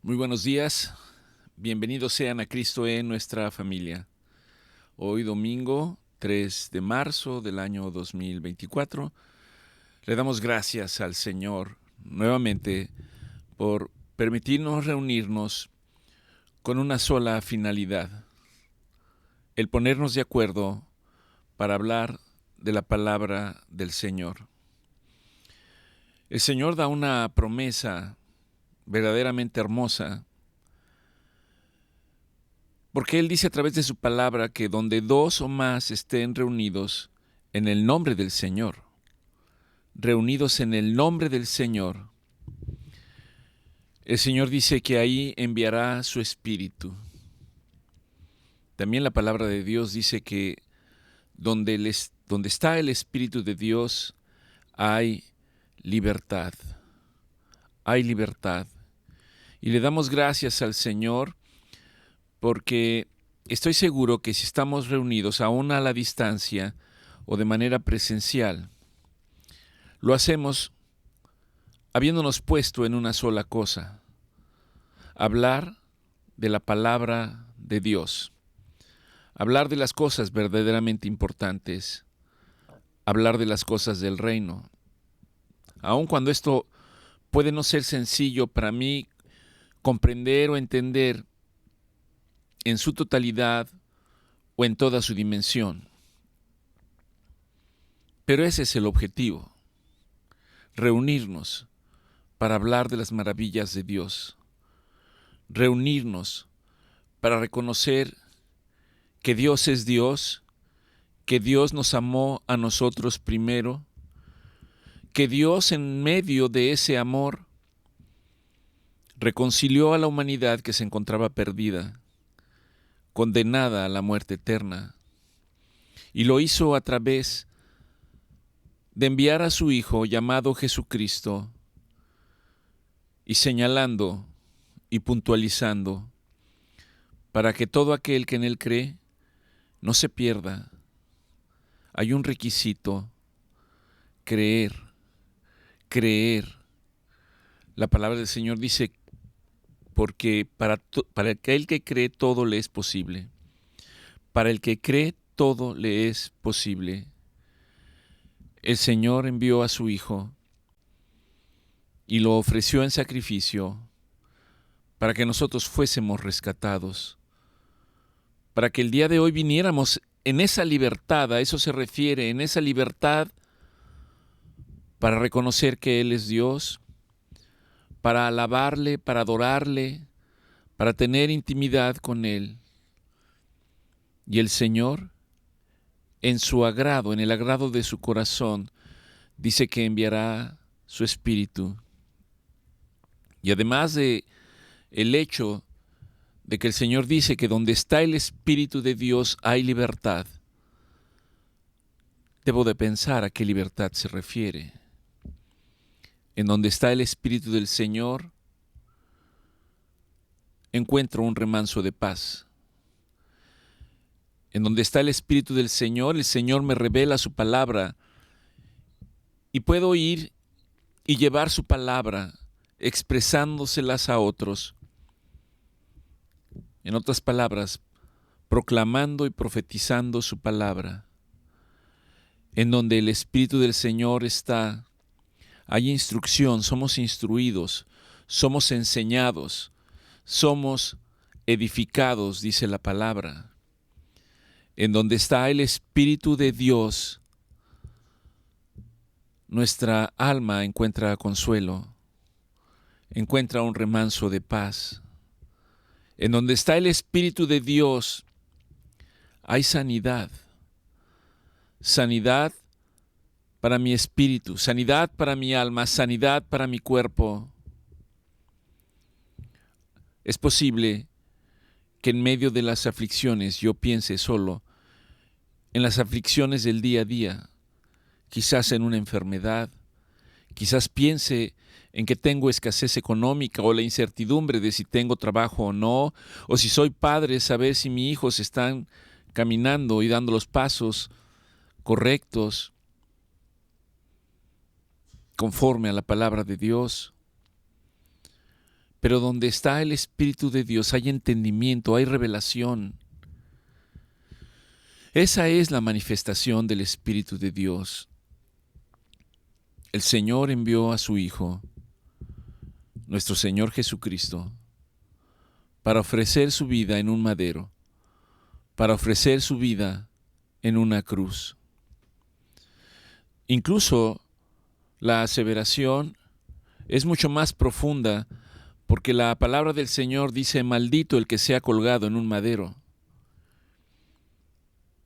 Muy buenos días, bienvenidos sean a Cristo en nuestra familia. Hoy domingo 3 de marzo del año 2024, le damos gracias al Señor nuevamente por permitirnos reunirnos con una sola finalidad, el ponernos de acuerdo para hablar de la palabra del Señor. El Señor da una promesa verdaderamente hermosa, porque Él dice a través de su palabra que donde dos o más estén reunidos en el nombre del Señor, reunidos en el nombre del Señor, el Señor dice que ahí enviará su Espíritu. También la palabra de Dios dice que donde está el Espíritu de Dios hay libertad. Hay libertad. Y le damos gracias al Señor porque estoy seguro que si estamos reunidos aún a la distancia o de manera presencial, lo hacemos habiéndonos puesto en una sola cosa: hablar de la palabra de Dios, hablar de las cosas verdaderamente importantes, hablar de las cosas del reino. Aun cuando esto puede no ser sencillo para mí comprender o entender en su totalidad o en toda su dimensión. Pero ese es el objetivo: reunirnos para hablar de las maravillas de Dios, reunirnos para reconocer que Dios es Dios, que Dios nos amó a nosotros primero, que Dios en medio de ese amor reconcilió a la humanidad que se encontraba perdida, condenada a la muerte eterna, y lo hizo a través de enviar a su Hijo llamado Jesucristo y señalando y puntualizando para que todo aquel que en Él cree no se pierda. Hay un requisito: creer, creer. La palabra del Señor dice, porque para aquel que cree todo le es posible. Para el que cree todo le es posible. El Señor envió a su Hijo y lo ofreció en sacrificio para que nosotros fuésemos rescatados, para que el día de hoy viniéramos en esa libertad, a eso se refiere, en esa libertad para reconocer que Él es Dios, para alabarle, para adorarle, para tener intimidad con Él. Y el Señor, en su agrado, en el agrado de su corazón, dice que enviará su Espíritu. Y además de el hecho de que el Señor dice que donde está el Espíritu de Dios hay libertad, debo de pensar a qué libertad se refiere. En donde está el Espíritu del Señor, encuentro un remanso de paz. En donde está el Espíritu del Señor, el Señor me revela su palabra y puedo ir y llevar su palabra expresándoselas a otros. En otras palabras, proclamando y profetizando su palabra. En donde el Espíritu del Señor está, hay instrucción, somos instruidos, somos enseñados, somos edificados, dice la palabra. En donde está el Espíritu de Dios, nuestra alma encuentra consuelo, encuentra un remanso de paz. En donde está el Espíritu de Dios, hay sanidad. Sanidad para mi espíritu, sanidad para mi alma, sanidad para mi cuerpo. Es posible que en medio de las aflicciones yo piense solo en las aflicciones del día a día, quizás en una enfermedad, quizás piense en que tengo escasez económica o la incertidumbre de si tengo trabajo o no, o si soy padre, saber si mis hijos están caminando y dando los pasos correctos conforme a la palabra de Dios. Pero donde está el Espíritu de Dios hay entendimiento, hay revelación. Esa es la manifestación del Espíritu de Dios. El Señor envió a su Hijo, nuestro Señor Jesucristo, para ofrecer su vida en un madero, para ofrecer su vida en una cruz. Incluso la aseveración es mucho más profunda, porque la palabra del Señor dice: maldito el que sea colgado en un madero.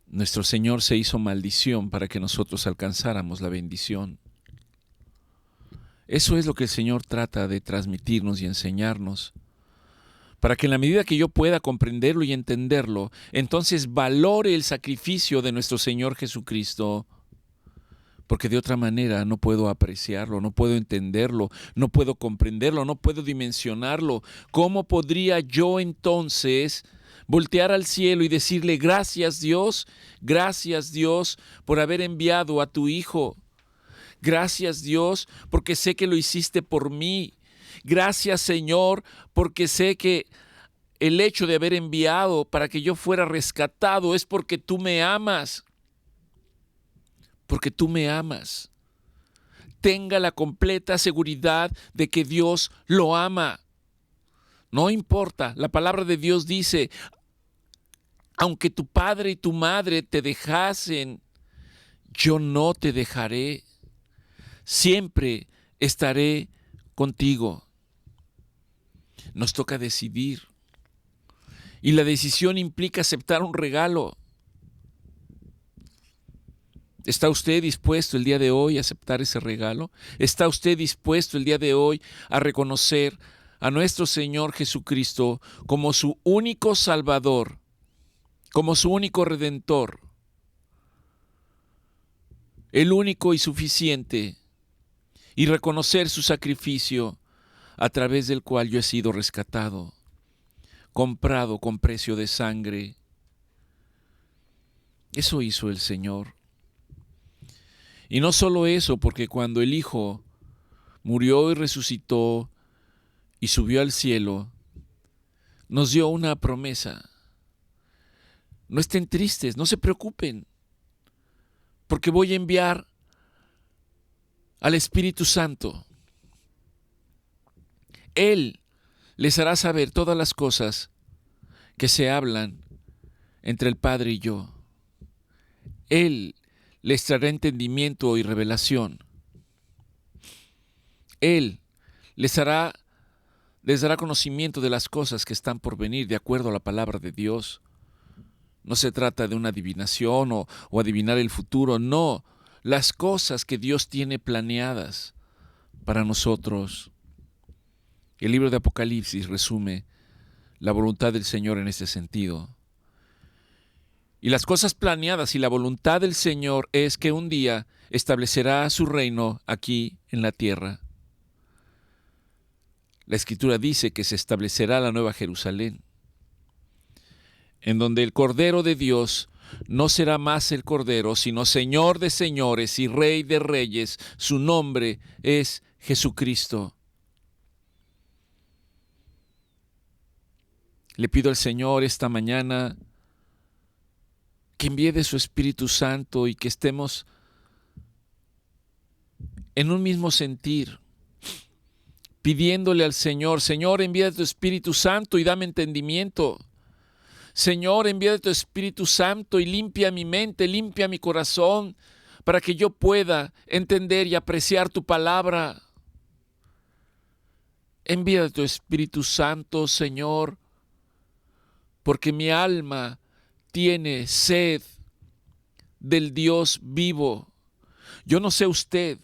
Nuestro Señor se hizo maldición para que nosotros alcanzáramos la bendición. Eso es lo que el Señor trata de transmitirnos y enseñarnos, para que en la medida que yo pueda comprenderlo y entenderlo, entonces valore el sacrificio de nuestro Señor Jesucristo, porque de otra manera no puedo apreciarlo, no puedo entenderlo, no puedo comprenderlo, no puedo dimensionarlo. ¿Cómo podría yo entonces voltear al cielo y decirle: gracias Dios por haber enviado a tu Hijo? Gracias Dios porque sé que lo hiciste por mí. Gracias Señor porque sé que el hecho de haber enviado para que yo fuera rescatado es porque tú me amas. Porque tú me amas. Tenga la completa seguridad de que Dios lo ama. No importa, la palabra de Dios dice: aunque tu padre y tu madre te dejasen, yo no te dejaré. Siempre estaré contigo. Nos toca decidir. Y la decisión implica aceptar un regalo. ¿Está usted dispuesto el día de hoy a aceptar ese regalo? ¿Está usted dispuesto el día de hoy a reconocer a nuestro Señor Jesucristo como su único Salvador, como su único Redentor, el único y suficiente, y reconocer su sacrificio a través del cual yo he sido rescatado, comprado con precio de sangre? Eso hizo el Señor. Y no solo eso, porque cuando el Hijo murió y resucitó y subió al cielo, nos dio una promesa. No estén tristes, no se preocupen, porque voy a enviar al Espíritu Santo. Él les hará saber todas las cosas que se hablan entre el Padre y yo. Él les traerá entendimiento y revelación. Él les dará conocimiento de las cosas que están por venir de acuerdo a la palabra de Dios. No se trata de una adivinación o adivinar el futuro, no, las cosas que Dios tiene planeadas para nosotros. El libro de Apocalipsis resume la voluntad del Señor en este sentido. Y las cosas planeadas y la voluntad del Señor es que un día establecerá su reino aquí en la tierra. La Escritura dice que se establecerá la nueva Jerusalén, en donde el Cordero de Dios no será más el Cordero, sino Señor de señores y Rey de reyes. Su nombre es Jesucristo. Le pido al Señor esta mañana que envíe de su Espíritu Santo y que estemos en un mismo sentir, pidiéndole al Señor: Señor, envía de tu Espíritu Santo y dame entendimiento. Señor, envía de tu Espíritu Santo y limpia mi mente, limpia mi corazón, para que yo pueda entender y apreciar tu palabra. Envía de tu Espíritu Santo, Señor, porque mi alma tiene sed del Dios vivo. Yo no sé usted,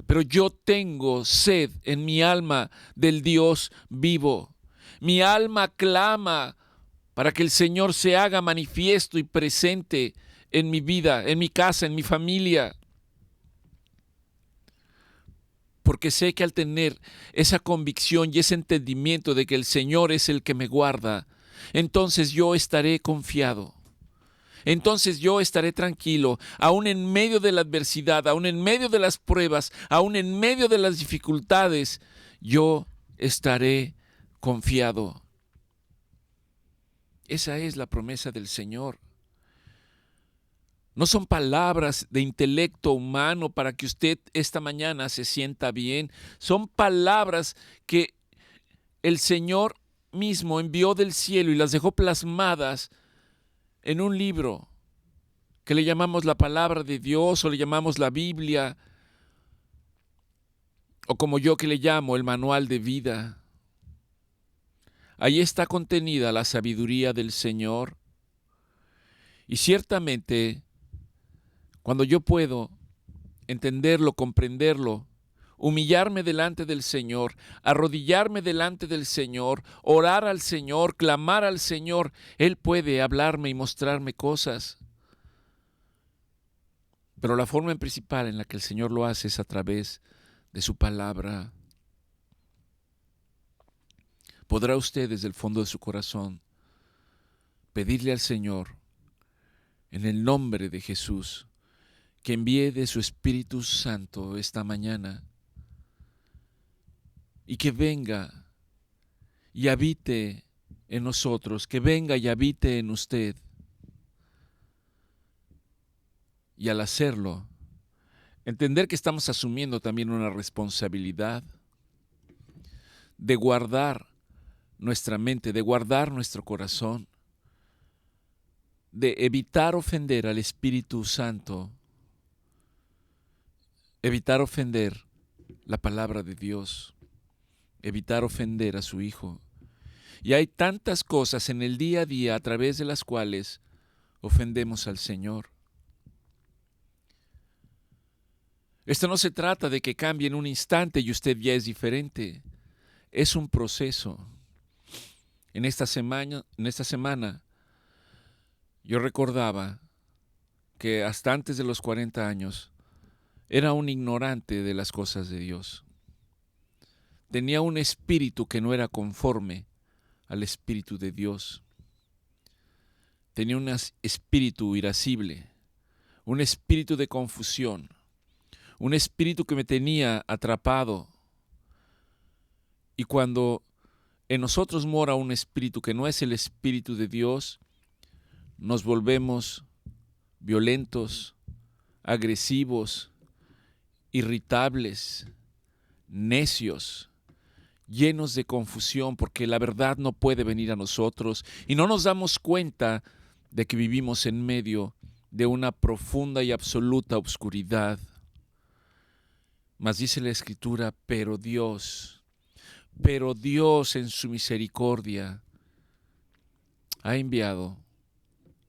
pero yo tengo sed en mi alma del Dios vivo. Mi alma clama para que el Señor se haga manifiesto y presente en mi vida, en mi casa, en mi familia. Porque sé que al tener esa convicción y ese entendimiento de que el Señor es el que me guarda, entonces yo estaré confiado. Entonces yo estaré tranquilo, aún en medio de la adversidad, aún en medio de las pruebas, aún en medio de las dificultades. Yo estaré confiado. Esa es la promesa del Señor. No son palabras de intelecto humano para que usted esta mañana se sienta bien. Son palabras que el Señor mismo envió del cielo y las dejó plasmadas en un libro que le llamamos la palabra de Dios o le llamamos la Biblia, o como yo que le llamo el manual de vida. Ahí está contenida la sabiduría del Señor. Y ciertamente, cuando yo puedo entenderlo, comprenderlo, humillarme delante del Señor, arrodillarme delante del Señor, orar al Señor, clamar al Señor, Él puede hablarme y mostrarme cosas. Pero la forma principal en la que el Señor lo hace es a través de su palabra. ¿Podrá usted desde el fondo de su corazón pedirle al Señor, en el nombre de Jesús, que envíe de su Espíritu Santo esta mañana y que venga y habite en nosotros, que venga y habite en usted? Y al hacerlo, entender que estamos asumiendo también una responsabilidad de guardar nuestra mente, de guardar nuestro corazón, de evitar ofender al Espíritu Santo, evitar ofender la palabra de Dios, evitar ofender a su Hijo. Y hay tantas cosas en el día a día a través de las cuales ofendemos al Señor. Esto no se trata de que cambie en un instante y usted ya es diferente. Es un proceso. En esta semana yo recordaba que hasta antes de los 40 años era un ignorante de las cosas de Dios. Tenía un espíritu que no era conforme al espíritu de Dios. Tenía un espíritu irascible, un espíritu de confusión, un espíritu que me tenía atrapado. Y cuando en nosotros mora un espíritu que no es el espíritu de Dios, nos volvemos violentos, agresivos, irritables, necios, llenos de confusión, porque la verdad no puede venir a nosotros y no nos damos cuenta de que vivimos en medio de una profunda y absoluta oscuridad. Mas dice la Escritura, pero Dios en su misericordia ha enviado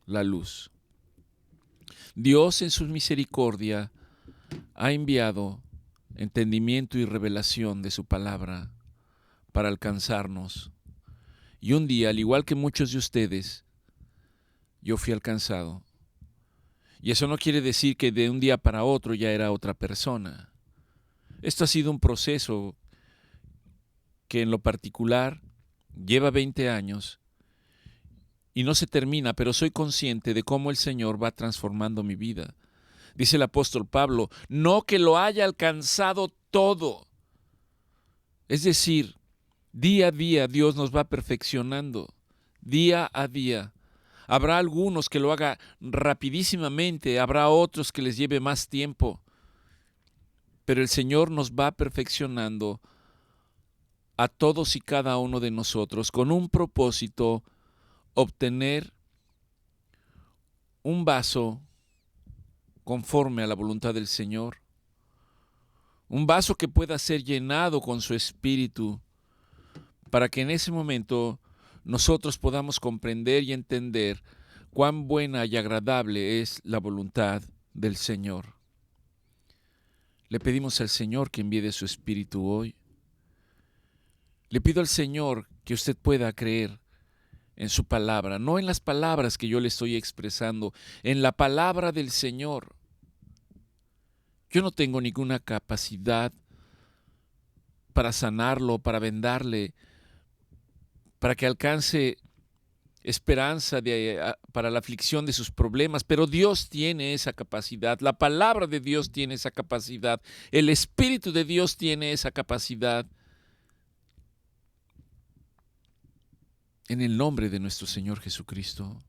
la luz. Dios en su misericordia ha enviado entendimiento y revelación de su palabra para alcanzarnos. Y un día, al igual que muchos de ustedes, yo fui alcanzado. Y eso no quiere decir que de un día para otro ya era otra persona. Esto ha sido un proceso que en lo particular lleva 20 años y no se termina, pero soy consciente de cómo el Señor va transformando mi vida. Dice el apóstol Pablo, no que lo haya alcanzado todo. Es decir, día a día Dios nos va perfeccionando, día a día. Habrá algunos que lo haga rapidísimamente, habrá otros que les lleve más tiempo, pero el Señor nos va perfeccionando a todos y cada uno de nosotros con un propósito: obtener un vaso conforme a la voluntad del Señor, un vaso que pueda ser llenado con su Espíritu, para que en ese momento nosotros podamos comprender y entender cuán buena y agradable es la voluntad del Señor. Le pedimos al Señor que envíe de su Espíritu hoy. Le pido al Señor que usted pueda creer en su palabra, no en las palabras que yo le estoy expresando, en la palabra del Señor. Yo no tengo ninguna capacidad para sanarlo, para vendarle, para que alcance esperanza para la aflicción de sus problemas, pero Dios tiene esa capacidad, la palabra de Dios tiene esa capacidad, el Espíritu de Dios tiene esa capacidad. en el nombre de nuestro Señor Jesucristo.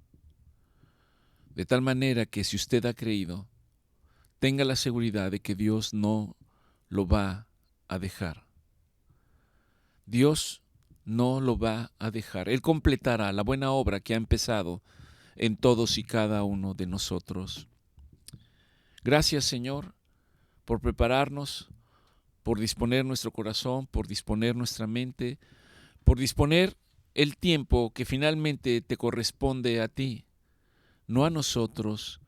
De tal manera que si usted ha creído, tenga la seguridad de que Dios no lo va a dejar. Dios no lo va a dejar. Él completará la buena obra que ha empezado en todos y cada uno de nosotros. Gracias, Señor, por prepararnos, por disponer nuestro corazón, por disponer nuestra mente, por disponer el tiempo que finalmente te corresponde a ti, no a nosotros.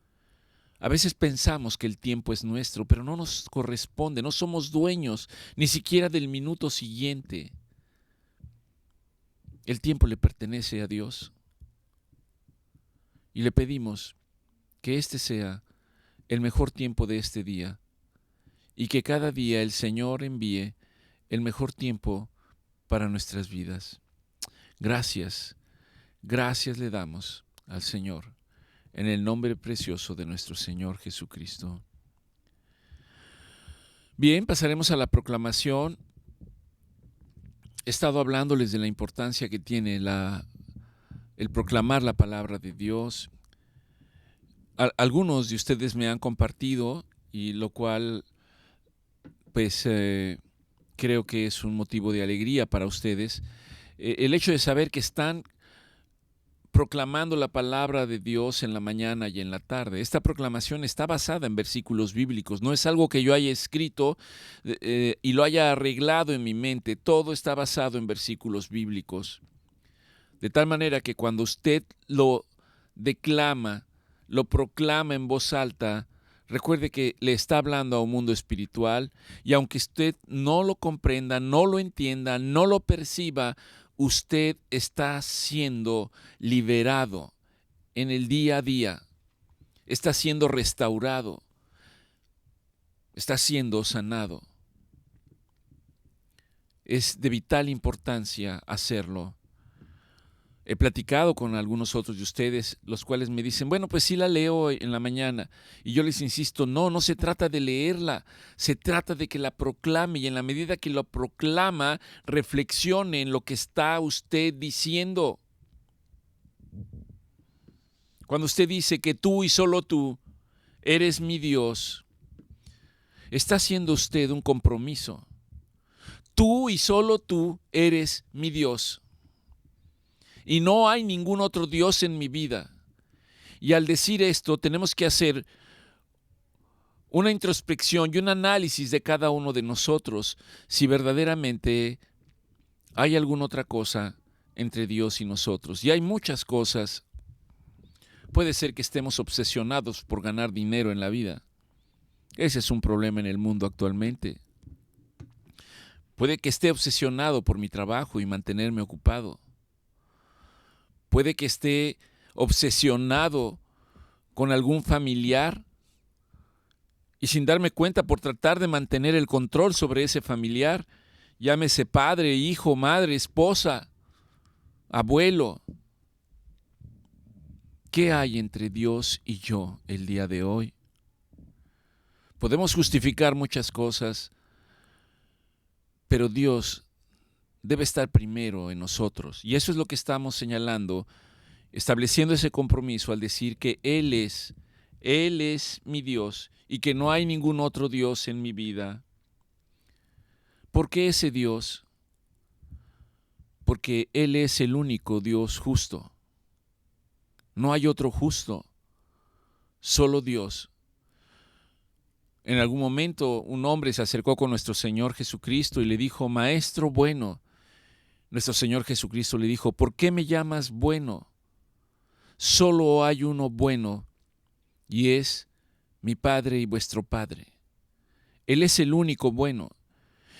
A veces pensamos que el tiempo es nuestro, pero no nos corresponde, no somos dueños ni siquiera del minuto siguiente. El tiempo le pertenece a Dios y le pedimos que este sea el mejor tiempo de este día y que cada día el Señor envíe el mejor tiempo para nuestras vidas. Gracias, gracias le damos al Señor en el nombre precioso de nuestro Señor Jesucristo. Bien, pasaremos a la proclamación. He estado hablándoles de la importancia que tiene el proclamar la palabra de Dios. Algunos de ustedes me han compartido, y lo cual pues creo que es un motivo de alegría para ustedes, el hecho de saber que están proclamando la palabra de Dios en la mañana y en la tarde. Esta proclamación está basada en versículos bíblicos, no es algo que yo haya escrito y lo haya arreglado en mi mente, todo está basado en versículos bíblicos. De tal manera que cuando usted lo declama, lo proclama en voz alta, recuerde que le está hablando a un mundo espiritual, y aunque usted no lo comprenda, no lo entienda, no lo perciba, usted está siendo liberado en el día a día, está siendo restaurado, está siendo sanado. Es de vital importancia hacerlo. He platicado con algunos otros de ustedes, los cuales me dicen, bueno, pues sí la leo en la mañana. Y yo les insisto, no se trata de leerla, se trata de que la proclame, y en la medida que lo proclama, reflexione en lo que está usted diciendo. Cuando usted dice que tú y solo tú eres mi Dios, está haciendo usted un compromiso. Tú y solo tú eres mi Dios. Y no hay ningún otro Dios en mi vida. Y al decir esto, tenemos que hacer una introspección y un análisis de cada uno de nosotros, si verdaderamente hay alguna otra cosa entre Dios y nosotros. Y hay muchas cosas. Puede ser que estemos obsesionados por ganar dinero en la vida. Ese es un problema en el mundo actualmente. Puede que esté obsesionado por mi trabajo y mantenerme ocupado. Puede que esté obsesionado con algún familiar y sin darme cuenta por tratar de mantener el control sobre ese familiar, llámese padre, hijo, madre, esposa, abuelo. ¿Qué hay entre Dios y yo el día de hoy? Podemos justificar muchas cosas, pero Dios debe estar primero en nosotros. Y eso es lo que estamos señalando, estableciendo ese compromiso al decir que Él es mi Dios y que no hay ningún otro Dios en mi vida. ¿Por qué ese Dios? Porque Él es el único Dios justo. No hay otro justo, solo Dios. En algún momento un hombre se acercó con nuestro Señor Jesucristo y le dijo, Maestro bueno. Nuestro Señor Jesucristo le dijo, ¿por qué me llamas bueno? Solo hay uno bueno, y es mi Padre y vuestro Padre. Él es el único bueno.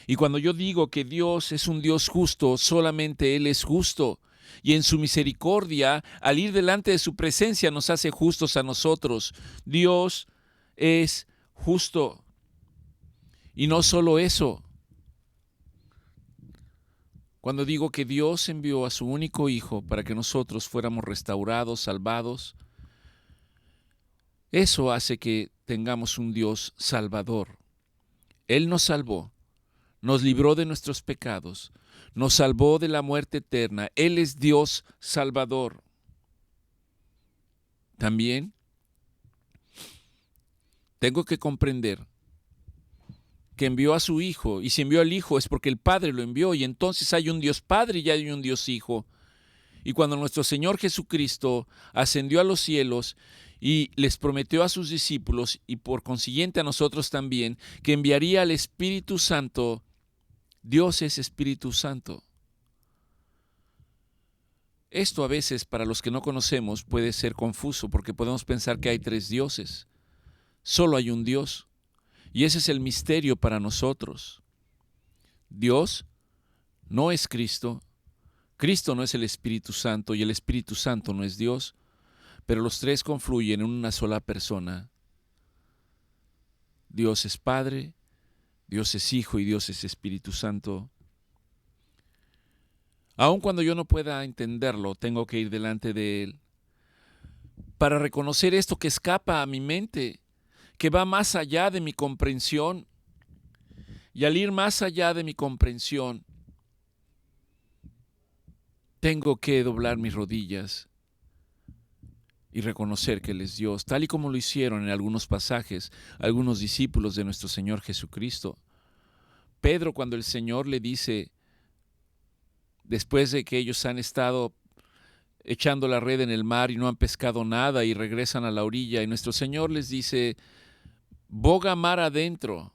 Y cuando yo digo que Dios es un Dios justo, solamente Él es justo. Y en su misericordia, al ir delante de su presencia, nos hace justos a nosotros. Dios es justo. Y no solo eso. Cuando digo que Dios envió a su único Hijo para que nosotros fuéramos restaurados, salvados, eso hace que tengamos un Dios salvador. Él nos salvó, nos libró de nuestros pecados, nos salvó de la muerte eterna. Él es Dios Salvador. También tengo que comprender que envió a su Hijo, y si envió al Hijo es porque el Padre lo envió, y entonces hay un Dios Padre y hay un Dios Hijo. Y cuando nuestro Señor Jesucristo ascendió a los cielos y les prometió a sus discípulos, y por consiguiente a nosotros también, que enviaría al Espíritu Santo, Dios es Espíritu Santo. Esto a veces para los que no conocemos puede ser confuso porque podemos pensar que hay tres dioses. Solo hay un Dios. Y ese es el misterio para nosotros. Dios no es Cristo, Cristo no es el Espíritu Santo y el Espíritu Santo no es Dios, pero los tres confluyen en una sola persona. Dios es Padre, Dios es Hijo y Dios es Espíritu Santo. Aun cuando yo no pueda entenderlo, tengo que ir delante de Él para reconocer esto que escapa a mi mente, que va más allá de mi comprensión. Y al ir más allá de mi comprensión, tengo que doblar mis rodillas y reconocer que Él es Dios, tal y como lo hicieron en algunos pasajes algunos discípulos de nuestro Señor Jesucristo. Pedro, cuando el Señor le dice, después de que ellos han estado echando la red en el mar y no han pescado nada y regresan a la orilla, y nuestro Señor les dice, boga mar adentro,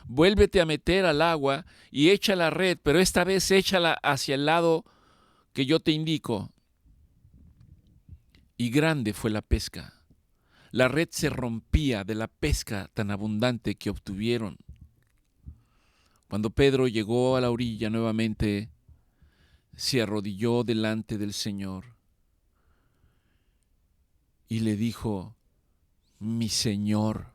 vuélvete a meter al agua y echa la red, pero esta vez échala hacia el lado que yo te indico. Y grande fue la pesca. La red se rompía de la pesca tan abundante que obtuvieron. Cuando Pedro llegó a la orilla nuevamente, se arrodilló delante del Señor y le dijo, mi Señor,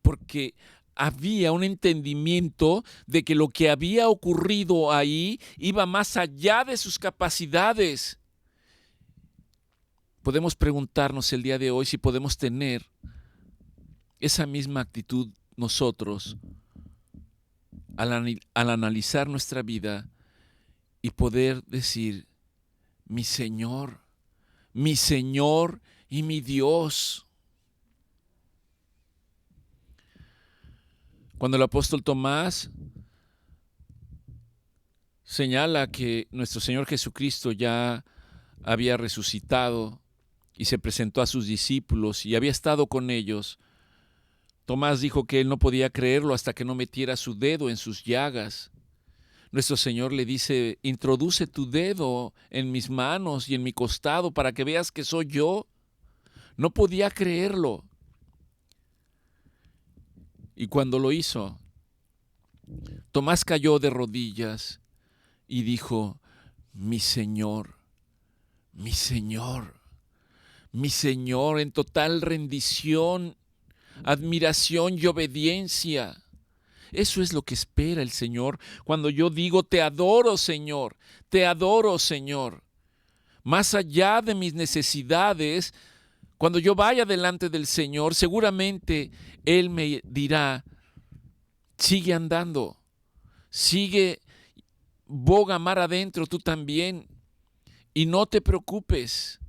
porque había un entendimiento de que lo que había ocurrido ahí iba más allá de sus capacidades. Podemos preguntarnos el día de hoy si podemos tener esa misma actitud nosotros al analizar nuestra vida y poder decir, mi Señor y mi Dios. Cuando el apóstol Tomás señala que nuestro Señor Jesucristo ya había resucitado y se presentó a sus discípulos y había estado con ellos, Tomás dijo que él no podía creerlo hasta que no metiera su dedo en sus llagas. Nuestro Señor le dice, introduce tu dedo en mis manos y en mi costado para que veas que soy yo. No podía creerlo. Y cuando lo hizo, Tomás cayó de rodillas y dijo, mi Señor, en total rendición, admiración y obediencia. Eso es lo que espera el Señor cuando yo digo, te adoro, Señor, Más allá de mis necesidades, cuando yo vaya delante del Señor, seguramente Él me dirá, sigue andando, sigue, boga mar adentro tú también, y no te preocupes,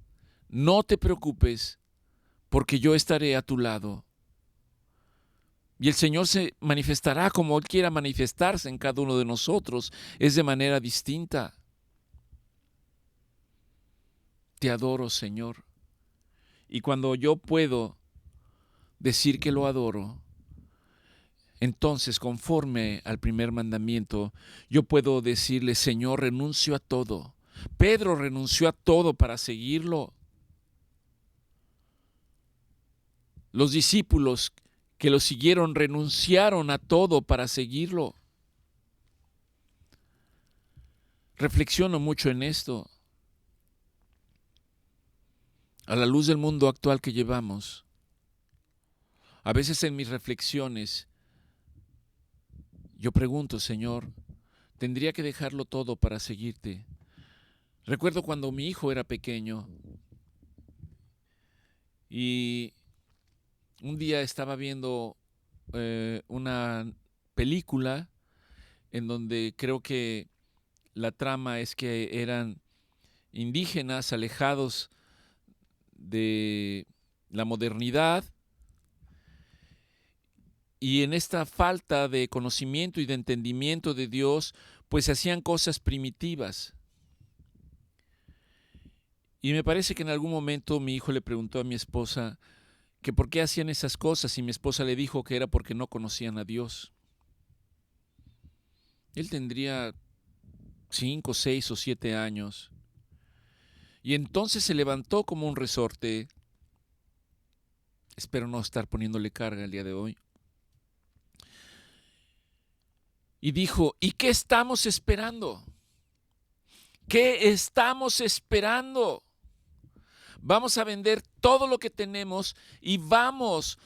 porque yo estaré a tu lado. Y el Señor se manifestará como Él quiera manifestarse en cada uno de nosotros, es de manera distinta. Te adoro, Señor. Y cuando yo puedo decir que lo adoro, entonces, conforme al primer mandamiento, yo puedo decirle, Señor, renuncio a todo. Pedro renunció a todo para seguirlo. Los discípulos que lo siguieron renunciaron a todo para seguirlo. Reflexiono mucho en esto. A la luz del mundo actual que llevamos, a veces en mis reflexiones, yo pregunto, Señor, ¿tendría que dejarlo todo para seguirte? Recuerdo cuando mi hijo era pequeño y un día estaba viendo una película en donde creo que la trama es que eran indígenas alejados de la modernidad, y en esta falta de conocimiento y de entendimiento de Dios, pues hacían cosas primitivas. Y me parece que en algún momento mi hijo le preguntó a mi esposa que por qué hacían esas cosas, y mi esposa le dijo que era porque no conocían a Dios. Él tendría 5, 6 o 7 años. Y entonces se levantó como un resorte. Espero no estar poniéndole carga el día de hoy. Y dijo, ¿y qué estamos esperando? ¿Qué estamos esperando? Vamos a vender todo lo que tenemos y vamos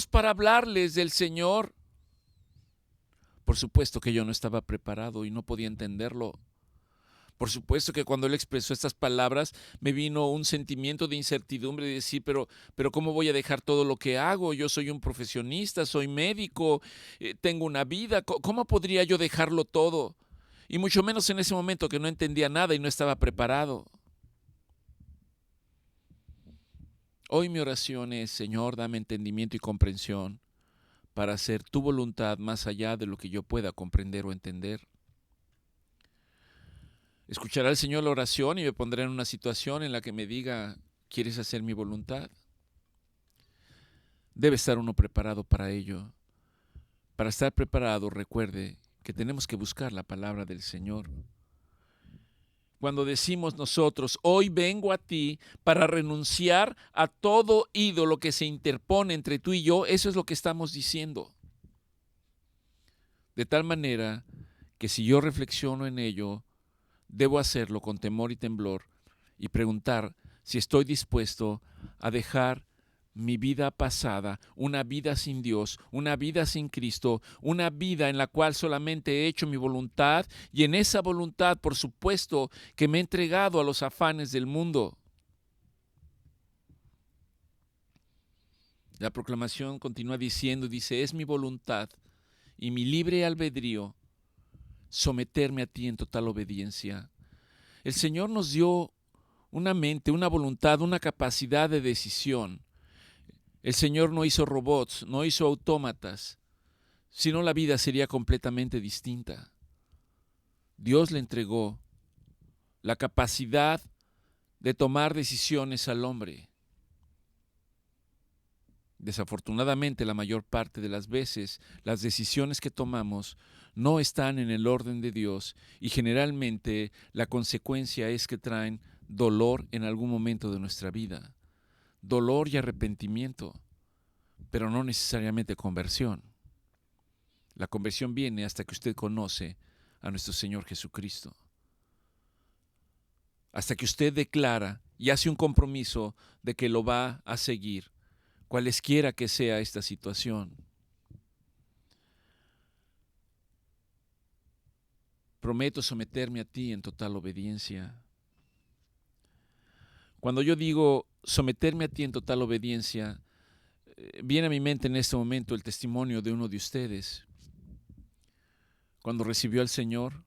para hablarles del Señor. Por supuesto que yo no estaba preparado y no podía entenderlo. Por supuesto que cuando él expresó estas palabras me vino un sentimiento de incertidumbre de decir, pero ¿cómo voy a dejar todo lo que hago? Yo soy un profesionista, soy médico, tengo una vida. ¿Cómo podría yo dejarlo todo? Y mucho menos en ese momento que no entendía nada y no estaba preparado. Hoy mi oración es, Señor, dame entendimiento y comprensión para hacer tu voluntad más allá de lo que yo pueda comprender o entender. Escuchará el Señor la oración y me pondrá en una situación en la que me diga, ¿quieres hacer mi voluntad? Debe estar uno preparado para ello. Para estar preparado, recuerde que tenemos que buscar la palabra del Señor. Cuando decimos nosotros, hoy vengo a ti para renunciar a todo ídolo que se interpone entre tú y yo, eso es lo que estamos diciendo. De tal manera que si yo reflexiono en ello, debo hacerlo con temor y temblor y preguntar si estoy dispuesto a dejar mi vida pasada, una vida sin Dios, una vida sin Cristo, una vida en la cual solamente he hecho mi voluntad y en esa voluntad, por supuesto, que me he entregado a los afanes del mundo. La proclamación continúa diciendo, dice, es mi voluntad y mi libre albedrío someterme a ti en total obediencia. El Señor nos dio una mente, una voluntad, una capacidad de decisión. El Señor no hizo robots, no hizo autómatas, sino la vida sería completamente distinta. Dios le entregó la capacidad de tomar decisiones al hombre. Desafortunadamente, la mayor parte de las veces, las decisiones que tomamos no están en el orden de Dios y generalmente la consecuencia es que traen dolor en algún momento de nuestra vida. Dolor y arrepentimiento, pero no necesariamente conversión. La conversión viene hasta que usted conoce a nuestro Señor Jesucristo. Hasta que usted declara y hace un compromiso de que lo va a seguir, cualesquiera que sea esta situación. Prometo someterme a ti en total obediencia. Cuando yo digo someterme a ti en total obediencia, viene a mi mente en este momento el testimonio de uno de ustedes. Cuando recibió al Señor,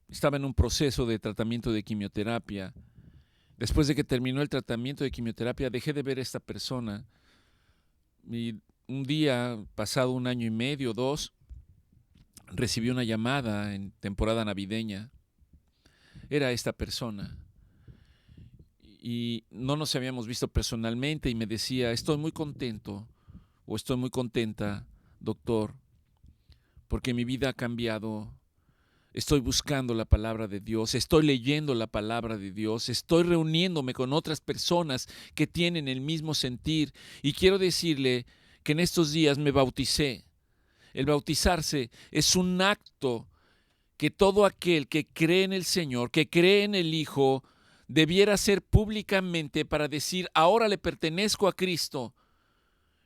estaba en un proceso de tratamiento de quimioterapia. Después de que terminó el tratamiento de quimioterapia, dejé de ver a esta persona. Y un día, pasado 1 año y medio, 2, recibí una llamada en temporada navideña. Era esta persona. Y no nos habíamos visto personalmente y me decía, estoy muy contento o estoy muy contenta, doctor, porque mi vida ha cambiado. Estoy buscando la palabra de Dios, estoy leyendo la palabra de Dios, estoy reuniéndome con otras personas que tienen el mismo sentir y quiero decirle que en estos días me bauticé. El bautizarse es un acto que todo aquel que cree en el Señor, que cree en el Hijo, debiera hacer públicamente para decir, ahora le pertenezco a Cristo.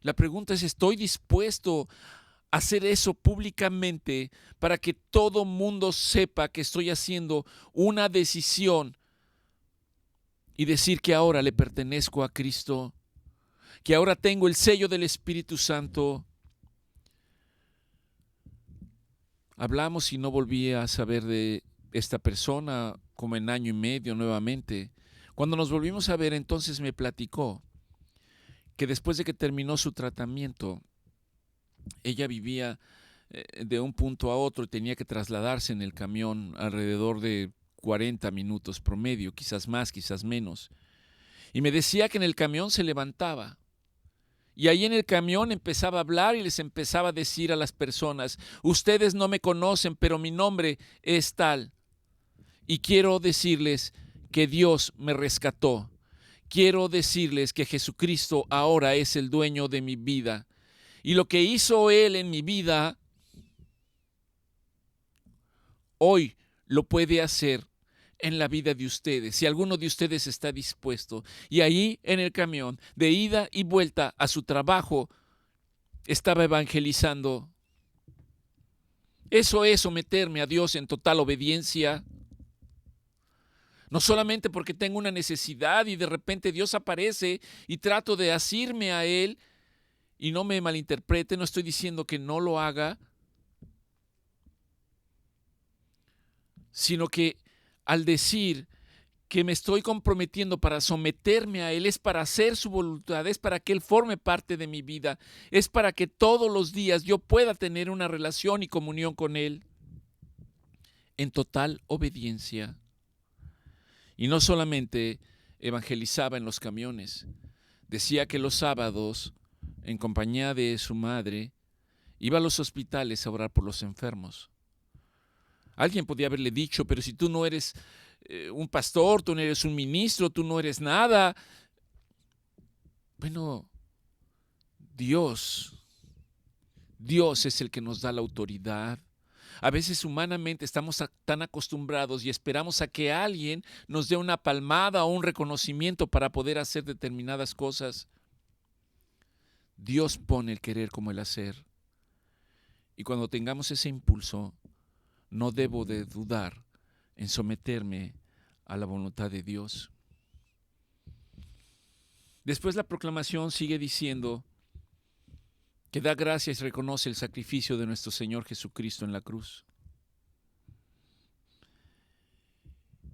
La pregunta es, ¿estoy dispuesto a hacer eso públicamente para que todo mundo sepa que estoy haciendo una decisión y decir que ahora le pertenezco a Cristo, que ahora tengo el sello del Espíritu Santo? Hablamos y no volví a saber de esta persona como en año y medio nuevamente. Cuando nos volvimos a ver, entonces me platicó que después de que terminó su tratamiento, ella vivía de un punto a otro y tenía que trasladarse en el camión alrededor de 40 minutos promedio, quizás más, quizás menos. Y me decía que en el camión se levantaba. Y ahí en el camión empezaba a hablar y les empezaba a decir a las personas: ustedes no me conocen, pero mi nombre es tal. Y quiero decirles que Dios me rescató. Quiero decirles que Jesucristo ahora es el dueño de mi vida. Y lo que hizo Él en mi vida, hoy lo puede hacer en la vida de ustedes, si alguno de ustedes está dispuesto. Y ahí en el camión, de ida y vuelta a su trabajo, estaba evangelizando. Eso es someterme a Dios en total obediencia. No solamente porque tengo una necesidad y de repente Dios aparece y trato de asirme a Él, y no me malinterprete, no estoy diciendo que no lo haga, sino que al decir que me estoy comprometiendo para someterme a Él, es para hacer su voluntad, es para que Él forme parte de mi vida, es para que todos los días yo pueda tener una relación y comunión con Él en total obediencia. Y no solamente evangelizaba en los camiones, decía que los sábados, en compañía de su madre, iba a los hospitales a orar por los enfermos. Alguien podía haberle dicho: pero si tú no eres un pastor, tú no eres un ministro, tú no eres nada. Bueno, Dios es el que nos da la autoridad. A veces humanamente estamos tan acostumbrados y esperamos a que alguien nos dé una palmada o un reconocimiento para poder hacer determinadas cosas. Dios pone el querer como el hacer. Y cuando tengamos ese impulso, no debo de dudar en someterme a la voluntad de Dios. Después la proclamación sigue diciendo que da gracias y reconoce el sacrificio de nuestro Señor Jesucristo en la cruz.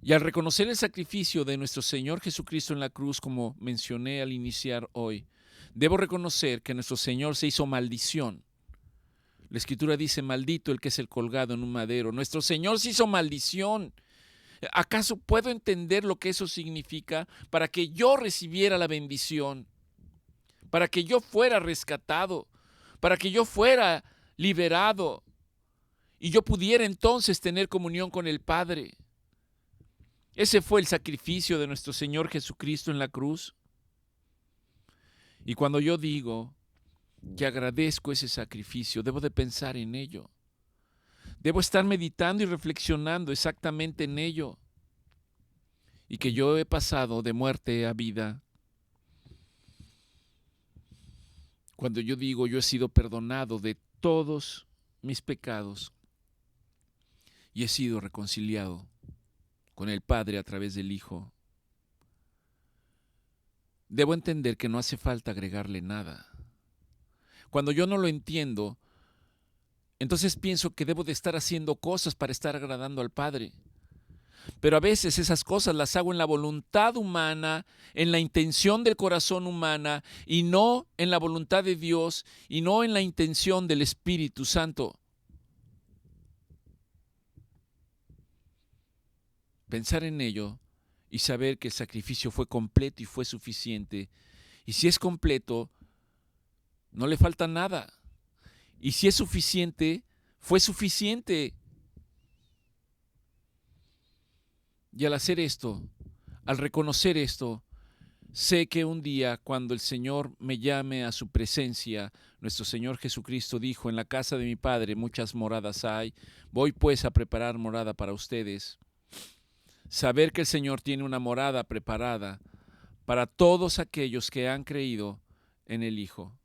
Y al reconocer el sacrificio de nuestro Señor Jesucristo en la cruz, como mencioné al iniciar hoy, debo reconocer que nuestro Señor se hizo maldición. La Escritura dice: maldito el que es el colgado en un madero. Nuestro Señor se hizo maldición. ¿Acaso puedo entender lo que eso significa? Para que yo recibiera la bendición, para que yo fuera rescatado, para que yo fuera liberado y yo pudiera entonces tener comunión con el Padre. Ese fue el sacrificio de nuestro Señor Jesucristo en la cruz. Y cuando yo digo que agradezco ese sacrificio, debo de pensar en ello. Debo estar meditando y reflexionando exactamente en ello. Y que yo he pasado de muerte a vida. Cuando yo digo yo he sido perdonado de todos mis pecados y he sido reconciliado con el Padre a través del Hijo, debo entender que no hace falta agregarle nada. Cuando yo no lo entiendo, entonces pienso que debo de estar haciendo cosas para estar agradando al Padre. Pero a veces esas cosas las hago en la voluntad humana, en la intención del corazón humana, y no en la voluntad de Dios, y no en la intención del Espíritu Santo. Pensar en ello y saber que el sacrificio fue completo y fue suficiente. Y si es completo, no le falta nada. Y si es suficiente, fue suficiente. Y al hacer esto, al reconocer esto, sé que un día, cuando el Señor me llame a su presencia, nuestro Señor Jesucristo dijo: en la casa de mi Padre muchas moradas hay, voy pues a preparar morada para ustedes. Saber que el Señor tiene una morada preparada para todos aquellos que han creído en el Hijo.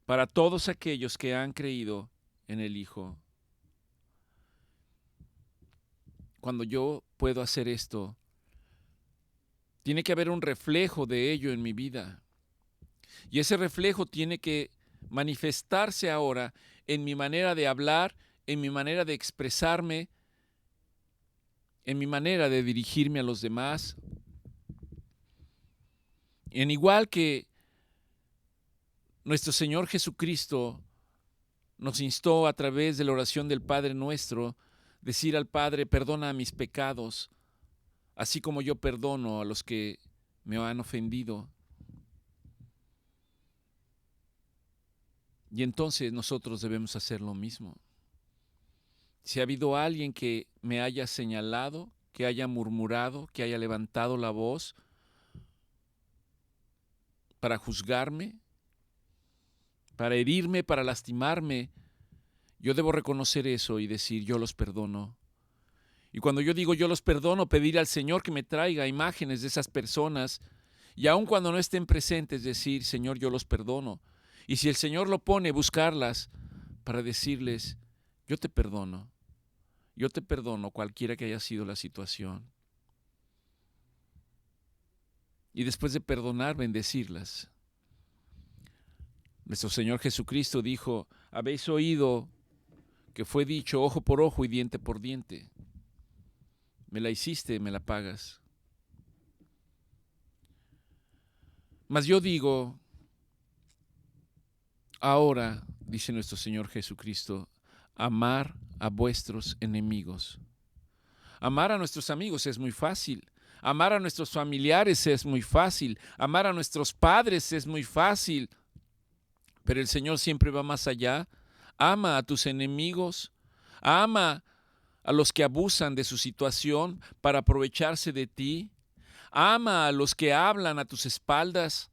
Para todos aquellos que han creído en el Hijo. Cuando yo puedo hacer esto, tiene que haber un reflejo de ello en mi vida. Y ese reflejo tiene que manifestarse ahora en mi manera de hablar en mi manera de expresarme, en mi manera de dirigirme a los demás. En igual que nuestro Señor Jesucristo nos instó a través de la oración del Padre Nuestro, decir al Padre: perdona mis pecados, así como yo perdono a los que me han ofendido. Y entonces nosotros debemos hacer lo mismo. Si ha habido alguien que me haya señalado, que haya murmurado, que haya levantado la voz para juzgarme, para herirme, para lastimarme, yo debo reconocer eso y decir: yo los perdono. Y cuando yo digo yo los perdono, pedir al Señor que me traiga imágenes de esas personas, y aun cuando no estén presentes, decir: Señor, yo los perdono. Y si el Señor lo pone, buscarlas para decirles: yo te perdono cualquiera que haya sido la situación. Y después de perdonar, bendecirlas. Nuestro Señor Jesucristo dijo: habéis oído que fue dicho ojo por ojo y diente por diente. Me la hiciste, me la pagas. Mas yo digo, ahora, dice nuestro Señor Jesucristo, amar a vuestros enemigos. Amar a nuestros amigos es muy fácil. Amar a nuestros familiares es muy fácil. Amar a nuestros padres es muy fácil. Pero el Señor siempre va más allá. Ama a tus enemigos. Ama a los que abusan de su situación para aprovecharse de ti. Ama a los que hablan a tus espaldas.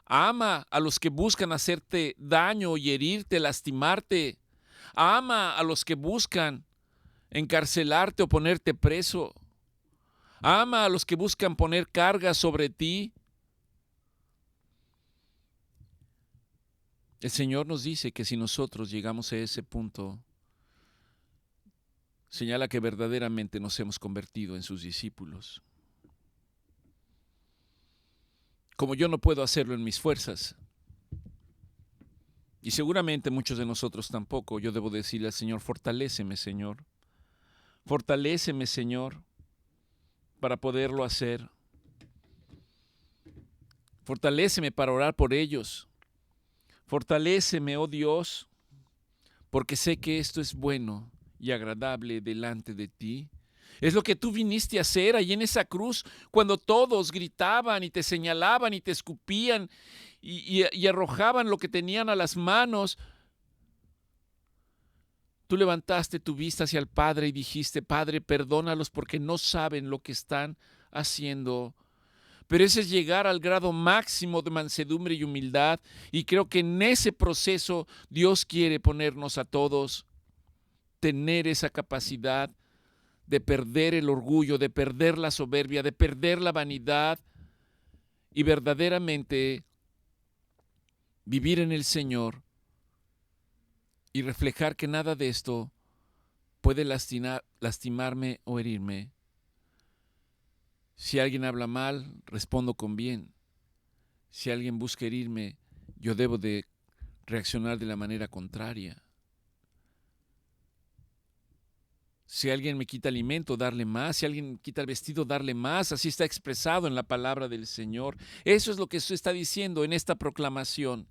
Ama a los que buscan hacerte daño y herirte, lastimarte. Ama a los que buscan encarcelarte o ponerte preso. Ama a los que buscan poner cargas sobre ti. El Señor nos dice que si nosotros llegamos a ese punto, señala que verdaderamente nos hemos convertido en sus discípulos. Como yo no puedo hacerlo en mis fuerzas, y seguramente muchos de nosotros tampoco, yo debo decirle al Señor: fortaléceme, Señor. Fortaléceme, Señor, para poderlo hacer. Fortaléceme para orar por ellos. Fortaléceme, oh Dios, porque sé que esto es bueno y agradable delante de ti. Es lo que tú viniste a hacer allí en esa cruz, cuando todos gritaban y te señalaban y te escupían y arrojaban lo que tenían a las manos. Tú levantaste tu vista hacia el Padre y dijiste: Padre, perdónalos porque no saben lo que están haciendo. Pero ese es llegar al grado máximo de mansedumbre y humildad, y creo que en ese proceso Dios quiere ponernos a todos, tener esa capacidad de perder el orgullo, de perder la soberbia, de perder la vanidad y verdaderamente vivir en el Señor y reflejar que nada de esto puede lastimarme o herirme. Si alguien habla mal, respondo con bien. Si alguien busca herirme, yo debo de reaccionar de la manera contraria. Si alguien me quita alimento, darle más. Si alguien me quita el vestido, darle más. Así está expresado en la palabra del Señor. Eso es lo que se está diciendo en esta proclamación.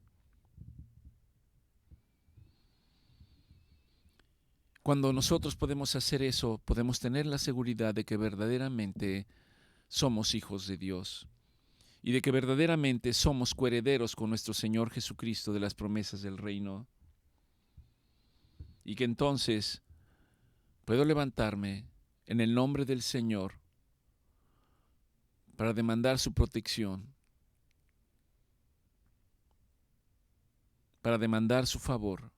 Cuando nosotros podemos hacer eso, podemos tener la seguridad de que verdaderamente somos hijos de Dios y de que verdaderamente somos coherederos con nuestro Señor Jesucristo de las promesas del reino. Y que entonces puedo levantarme en el nombre del Señor para demandar su protección, para demandar su favor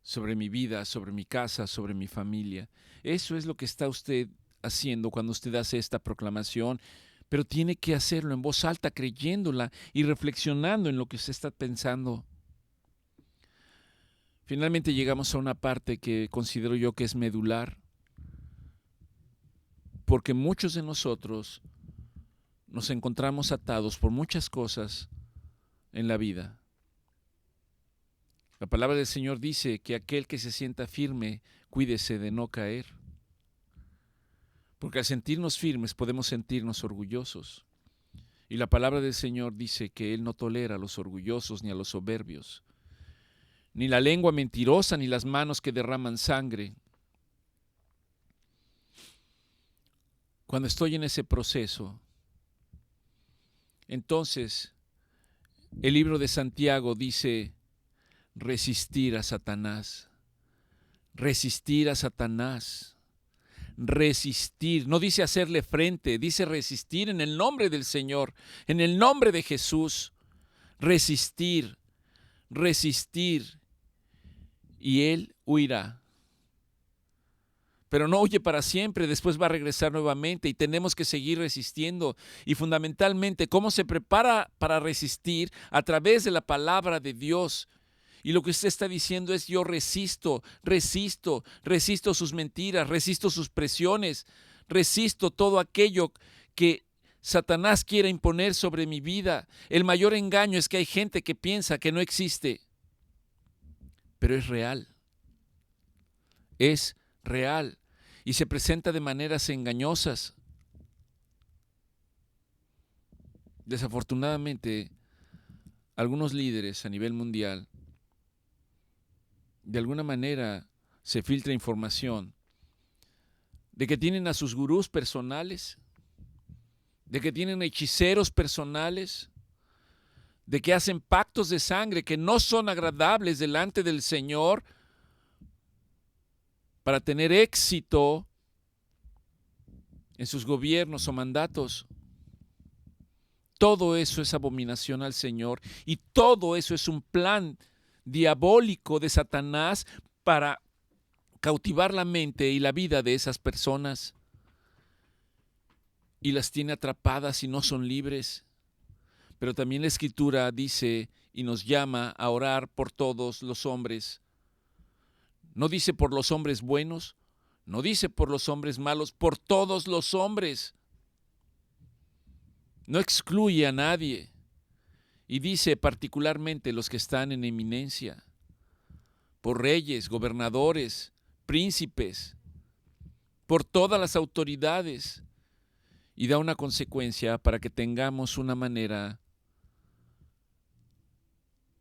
sobre mi vida, sobre mi casa, sobre mi familia. Eso es lo que está usted haciendo cuando usted hace esta proclamación, pero tiene que hacerlo en voz alta, creyéndola y reflexionando en lo que usted está pensando. Finalmente llegamos a una parte que considero yo que es medular, porque muchos de nosotros nos encontramos atados por muchas cosas en la vida. La palabra del Señor dice que aquel que se sienta firme, cuídese de no caer. Porque al sentirnos firmes podemos sentirnos orgullosos. Y la palabra del Señor dice que Él no tolera a los orgullosos ni a los soberbios, ni la lengua mentirosa, ni las manos que derraman sangre. Cuando estoy en ese proceso, entonces el libro de Santiago dice resistir a Satanás, resistir a Satanás, resistir. No dice hacerle frente, dice resistir en el nombre del Señor, en el nombre de Jesús. Resistir, resistir, y Él huirá. Pero no huye para siempre, después va a regresar nuevamente y tenemos que seguir resistiendo. Y fundamentalmente, ¿cómo se prepara para resistir? A través de la palabra de Dios. Y lo que usted está diciendo es: yo resisto, resisto, resisto sus mentiras, resisto sus presiones, resisto todo aquello que Satanás quiere imponer sobre mi vida. El mayor engaño es que hay gente que piensa que no existe, pero es real. Es real. Y se presenta de maneras engañosas. Desafortunadamente, algunos líderes a nivel mundial, de alguna manera se filtra información de que tienen a sus gurús personales, de que tienen hechiceros personales, de que hacen pactos de sangre que no son agradables delante del Señor para tener éxito en sus gobiernos o mandatos. Todo eso es abominación al Señor y todo eso es un plan diabólico de Satanás para cautivar la mente y la vida de esas personas, y las tiene atrapadas y no son libres. Pero también la Escritura dice y nos llama a orar por todos los hombres. No dice por los hombres buenos, no dice por los hombres malos, por todos los hombres. No excluye a nadie. Y dice particularmente los que están en eminencia, por reyes, gobernadores, príncipes, por todas las autoridades. Y da una consecuencia para que tengamos una manera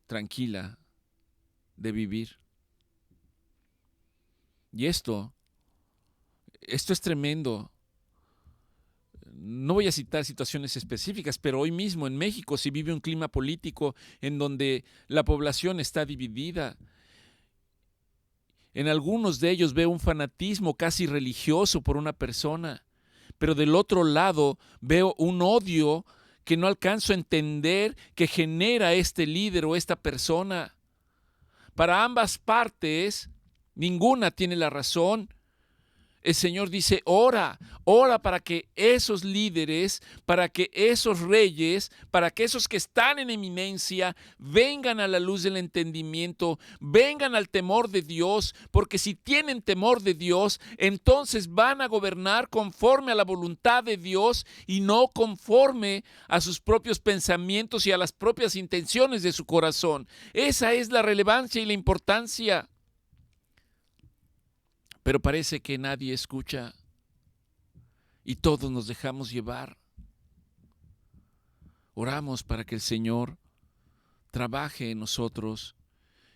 tranquila de vivir. Y esto es tremendo. No voy a citar situaciones específicas, pero hoy mismo en México se vive un clima político en donde la población está dividida. En algunos de ellos veo un fanatismo casi religioso por una persona, pero del otro lado veo un odio que no alcanzo a entender que genera este líder o esta persona. Para ambas partes, ninguna tiene la razón. El Señor dice: ora, ora para que esos líderes, para que esos reyes, para que esos que están en eminencia vengan a la luz del entendimiento, vengan al temor de Dios, porque si tienen temor de Dios, entonces van a gobernar conforme a la voluntad de Dios y no conforme a sus propios pensamientos y a las propias intenciones de su corazón. Esa es la relevancia y la importancia. Pero parece que nadie escucha y todos nos dejamos llevar. Oramos para que el Señor trabaje en nosotros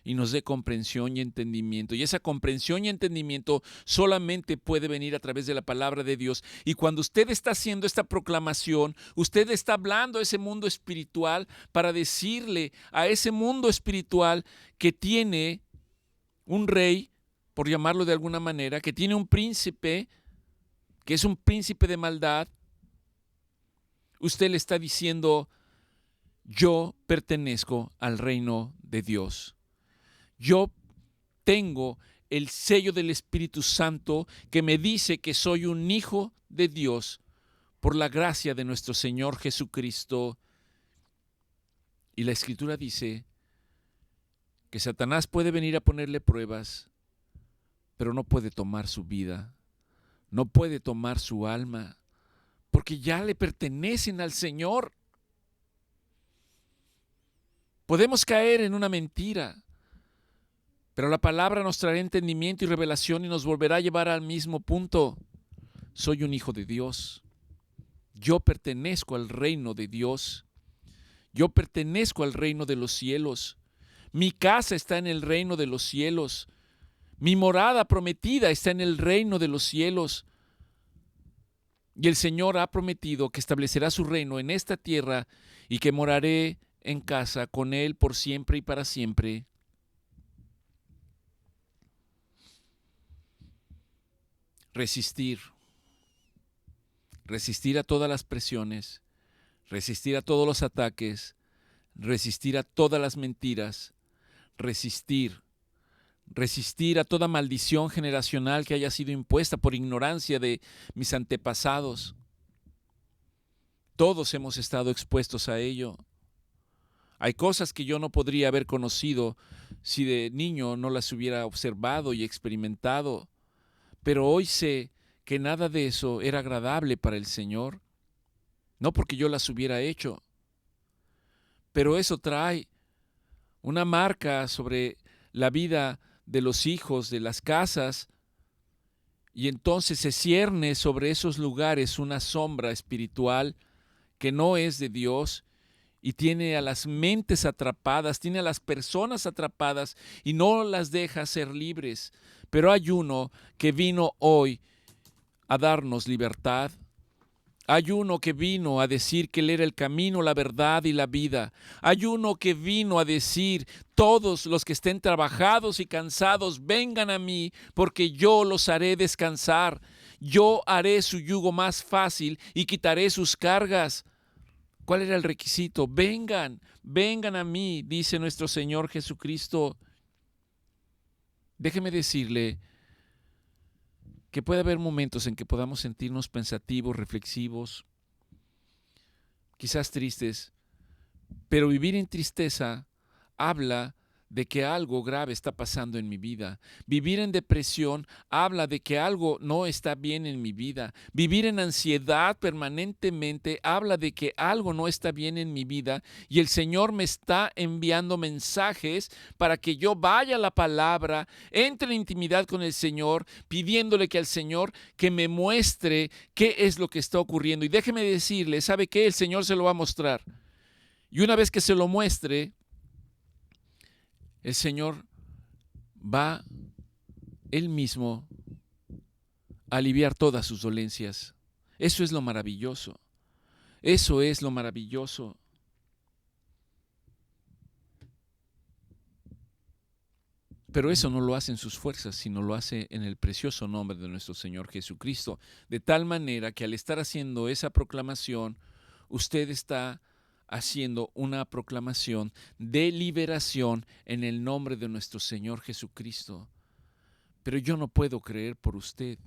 y nos dé comprensión y entendimiento. Y esa comprensión y entendimiento solamente puede venir a través de la palabra de Dios. Y cuando usted está haciendo esta proclamación, usted está hablando a ese mundo espiritual para decirle a ese mundo espiritual que tiene un rey, por llamarlo de alguna manera, que tiene un príncipe, que es un príncipe de maldad. Usted le está diciendo: yo pertenezco al reino de Dios. Yo tengo el sello del Espíritu Santo que me dice que soy un hijo de Dios por la gracia de nuestro Señor Jesucristo. Y la Escritura dice que Satanás puede venir a ponerle pruebas, pero no puede tomar su vida, no puede tomar su alma, porque ya le pertenecen al Señor. Podemos caer en una mentira, Pero la palabra nos traerá entendimiento y revelación y nos volverá a llevar al mismo punto. Soy un hijo de Dios. Yo pertenezco al reino de Dios. Yo pertenezco al reino de los cielos. Mi casa está en el reino de los cielos. Mi morada prometida está en el reino de los cielos. Y el Señor ha prometido que establecerá su reino en esta tierra y que moraré en casa con Él por siempre y para siempre. Resistir. Resistir a todas las presiones. Resistir a todos los ataques. Resistir a todas las mentiras. Resistir a toda maldición generacional que haya sido impuesta por ignorancia de mis antepasados. Todos hemos estado expuestos a ello. Hay cosas que yo no podría haber conocido si de niño no las hubiera observado y experimentado, pero hoy sé que nada de eso era agradable para el Señor, no porque yo las hubiera hecho, pero eso trae una marca sobre la vida de los hijos, de las casas, y entonces se cierne sobre esos lugares una sombra espiritual que no es de Dios y tiene a las mentes atrapadas, tiene a las personas atrapadas y no las deja ser libres. Pero hay uno que vino hoy a darnos libertad. Hay uno que vino a decir que Él era el camino, la verdad y la vida. Hay uno que vino a decir, todos los que estén trabajados y cansados, vengan a mí, porque yo los haré descansar. Yo haré su yugo más fácil y quitaré sus cargas. ¿Cuál era el requisito? Vengan a mí, dice nuestro Señor Jesucristo. Déjeme decirle que puede haber momentos en que podamos sentirnos pensativos, reflexivos, quizás tristes, pero vivir en tristeza habla de que algo grave está pasando en mi vida. Vivir en depresión habla de que algo no está bien en mi vida. Vivir en ansiedad permanentemente habla de que algo no está bien en mi vida y el Señor me está enviando mensajes para que yo vaya a la palabra, entre en intimidad con el Señor, pidiéndole que al Señor que me muestre qué es lo que está ocurriendo. Y déjeme decirle, ¿sabe qué? El Señor se lo va a mostrar. Y una vez que se lo muestre, el Señor va Él mismo a aliviar todas sus dolencias. Eso es lo maravilloso. Eso es lo maravilloso. Pero eso no lo hace en sus fuerzas, sino lo hace en el precioso nombre de nuestro Señor Jesucristo. De tal manera que al estar haciendo esa proclamación, usted está haciendo una proclamación de liberación en el nombre de nuestro Señor Jesucristo. Pero yo no puedo creer por usted.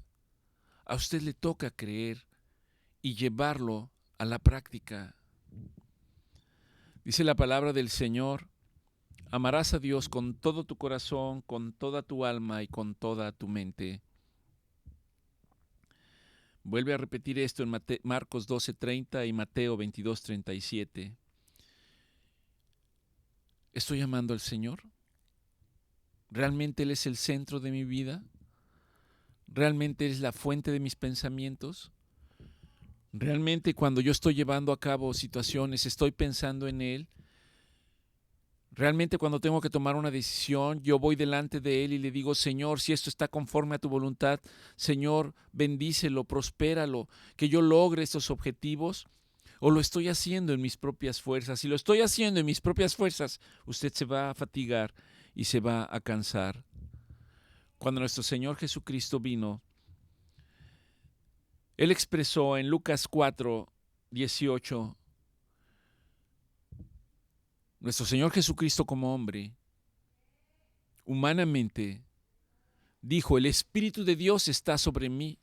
A usted le toca creer y llevarlo a la práctica. Dice la palabra del Señor, amarás a Dios con todo tu corazón, con toda tu alma y con toda tu mente. Vuelve a repetir esto en Marcos 12:30 y Mateo 22:37. ¿Estoy amando al Señor? ¿Realmente Él es el centro de mi vida? ¿Realmente Él es la fuente de mis pensamientos? ¿Realmente cuando yo estoy llevando a cabo situaciones estoy pensando en Él? Realmente cuando tengo que tomar una decisión, yo voy delante de Él y le digo, Señor, si esto está conforme a tu voluntad, Señor, bendícelo, prospéralo, que yo logre estos objetivos, o lo estoy haciendo en mis propias fuerzas. Si lo estoy haciendo en mis propias fuerzas, usted se va a fatigar y se va a cansar. Cuando nuestro Señor Jesucristo vino, Él expresó en Lucas 4:18, nuestro Señor Jesucristo como hombre, humanamente, dijo, el Espíritu de Dios está sobre mí.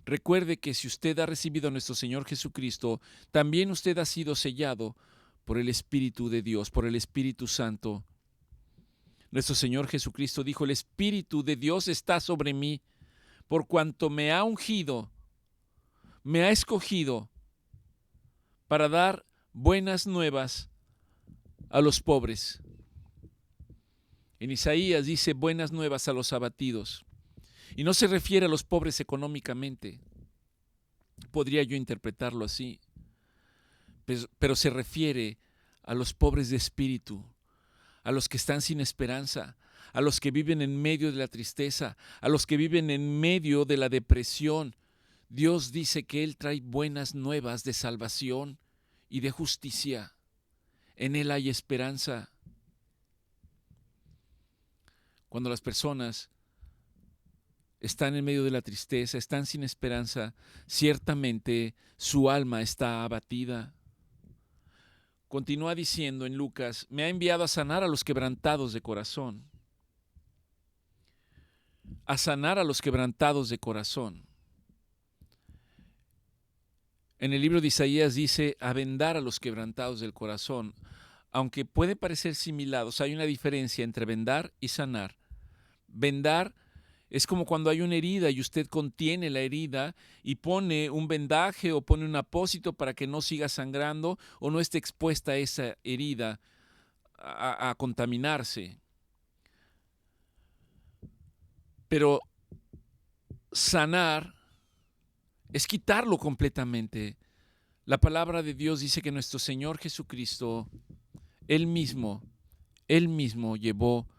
Recuerde que si usted ha recibido a nuestro Señor Jesucristo, también usted ha sido sellado por el Espíritu de Dios, por el Espíritu Santo. Nuestro Señor Jesucristo dijo, el Espíritu de Dios está sobre mí, por cuanto me ha ungido, me ha escogido para dar buenas nuevas a los pobres. En Isaías dice buenas nuevas a los abatidos. Y no se refiere a los pobres económicamente. Podría yo interpretarlo así. Pero se refiere a los pobres de espíritu, a los que están sin esperanza, a los que viven en medio de la tristeza, a los que viven en medio de la depresión. Dios dice que Él trae buenas nuevas de salvación y de justicia. En Él hay esperanza. Cuando las personas están en medio de la tristeza, están sin esperanza, ciertamente su alma está abatida. Continúa diciendo en Lucas, me ha enviado a sanar a los quebrantados de corazón. A sanar a los quebrantados de corazón. En el libro de Isaías dice, a vendar a los quebrantados del corazón. Aunque puede parecer similares, hay una diferencia entre vendar y sanar. Vendar es como cuando hay una herida y usted contiene la herida y pone un vendaje o pone un apósito para que no siga sangrando o no esté expuesta a esa herida a contaminarse. Pero sanar es quitarlo completamente. La palabra de Dios dice que nuestro Señor Jesucristo, Él mismo llevó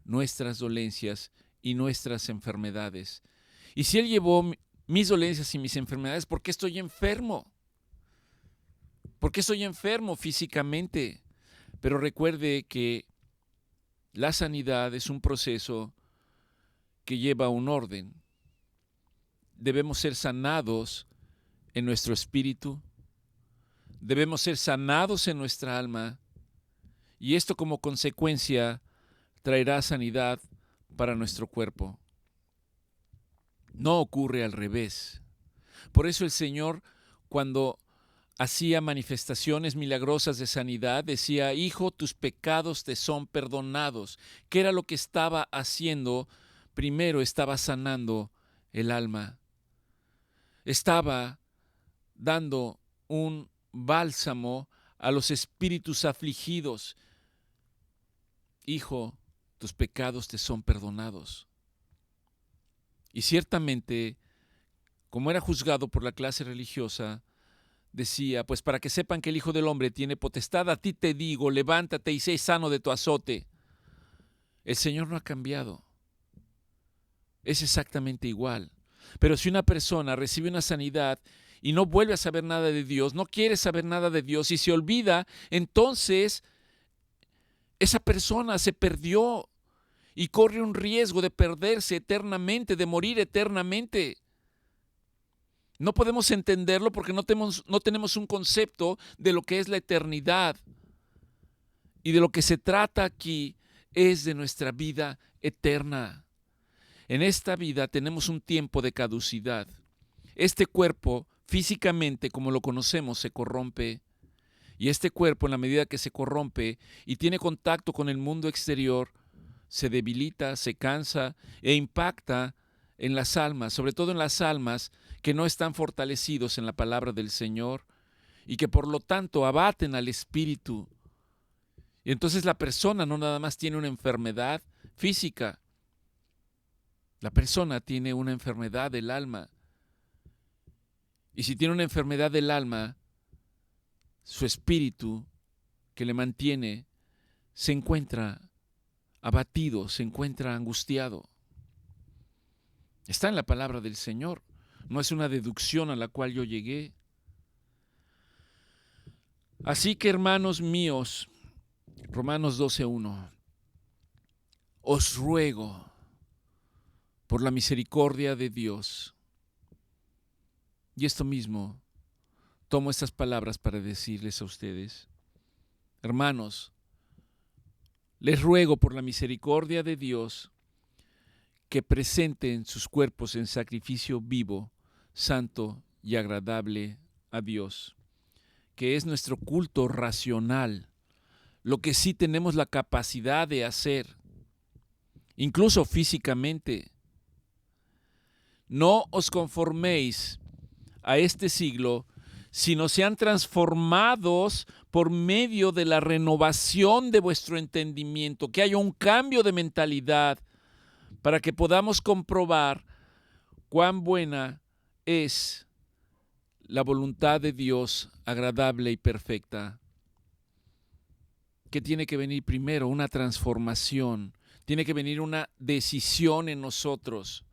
nuestras dolencias y nuestras enfermedades. Y si Él llevó mis dolencias y mis enfermedades, ¿por qué estoy enfermo? ¿Por qué estoy enfermo físicamente? Pero recuerde que la sanidad es un proceso que lleva un orden. Debemos ser sanados en nuestro espíritu, debemos ser sanados en nuestra alma, y esto como consecuencia traerá sanidad para nuestro cuerpo. No ocurre al revés. Por eso el Señor, cuando hacía manifestaciones milagrosas de sanidad, decía, hijo, tus pecados te son perdonados. ¿Qué era lo que estaba haciendo? Primero estaba sanando el alma. Estaba dando un bálsamo a los espíritus afligidos. Hijo, tus pecados te son perdonados. Y ciertamente, como era juzgado por la clase religiosa, decía, pues para que sepan que el Hijo del Hombre tiene potestad, a ti te digo, levántate y sé sano de tu azote. El Señor no ha cambiado. Es exactamente igual. Pero si una persona recibe una sanidad y no vuelve a saber nada de Dios, no quiere saber nada de Dios y se olvida, entonces esa persona se perdió y corre un riesgo de perderse eternamente, de morir eternamente. No podemos entenderlo porque no tenemos un concepto de lo que es la eternidad. Y de lo que se trata aquí es de nuestra vida eterna. En esta vida tenemos un tiempo de caducidad. Este cuerpo, físicamente, como lo conocemos, se corrompe. Y este cuerpo, en la medida que se corrompe y tiene contacto con el mundo exterior, se debilita, se cansa e impacta en las almas, sobre todo en las almas que no están fortalecidos en la palabra del Señor y que por lo tanto abaten al espíritu. Y entonces la persona no nada más tiene una enfermedad física, la persona tiene una enfermedad del alma. Y si tiene una enfermedad del alma, su espíritu que le mantiene se encuentra abatido, se encuentra angustiado. Está en la palabra del Señor, no es una deducción a la cual yo llegué. Así que, hermanos míos, Romanos 12:1, os ruego por la misericordia de Dios. Y esto mismo, tomo estas palabras para decirles a ustedes, hermanos, les ruego por la misericordia de Dios que presenten sus cuerpos en sacrificio vivo, santo y agradable a Dios, que es nuestro culto racional, lo que sí tenemos la capacidad de hacer, incluso físicamente. No os conforméis a este siglo, sino sean transformados por medio de la renovación de vuestro entendimiento, que haya un cambio de mentalidad para que podamos comprobar cuán buena es la voluntad de Dios, agradable y perfecta. Que tiene que venir primero una transformación, tiene que venir una decisión en nosotros.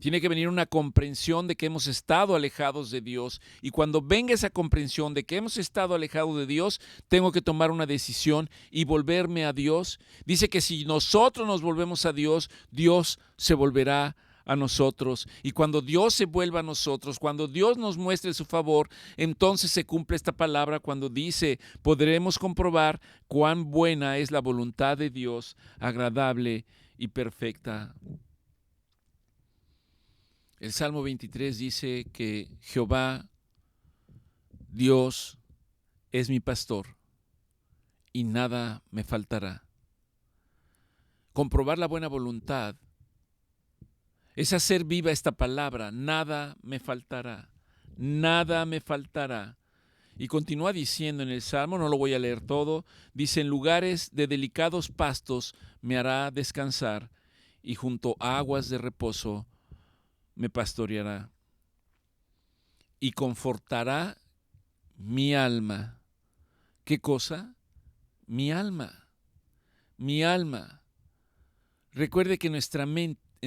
Tiene que venir una comprensión de que hemos estado alejados de Dios. Y cuando venga esa comprensión de que hemos estado alejados de Dios, tengo que tomar una decisión y volverme a Dios. Dice que si nosotros nos volvemos a Dios, Dios se volverá a nosotros. Y cuando Dios se vuelva a nosotros, cuando Dios nos muestre su favor, entonces se cumple esta palabra cuando dice, podremos comprobar cuán buena es la voluntad de Dios, agradable y perfecta. El Salmo 23 dice que Jehová, Dios, es mi pastor y nada me faltará. Comprobar la buena voluntad es hacer viva esta palabra, nada me faltará, nada me faltará. Y continúa diciendo en el Salmo, no lo voy a leer todo, dice, en lugares de delicados pastos me hará descansar y junto a aguas de reposo me pastoreará y confortará mi alma. ¿Qué cosa? Mi alma. Mi alma. Recuerde que en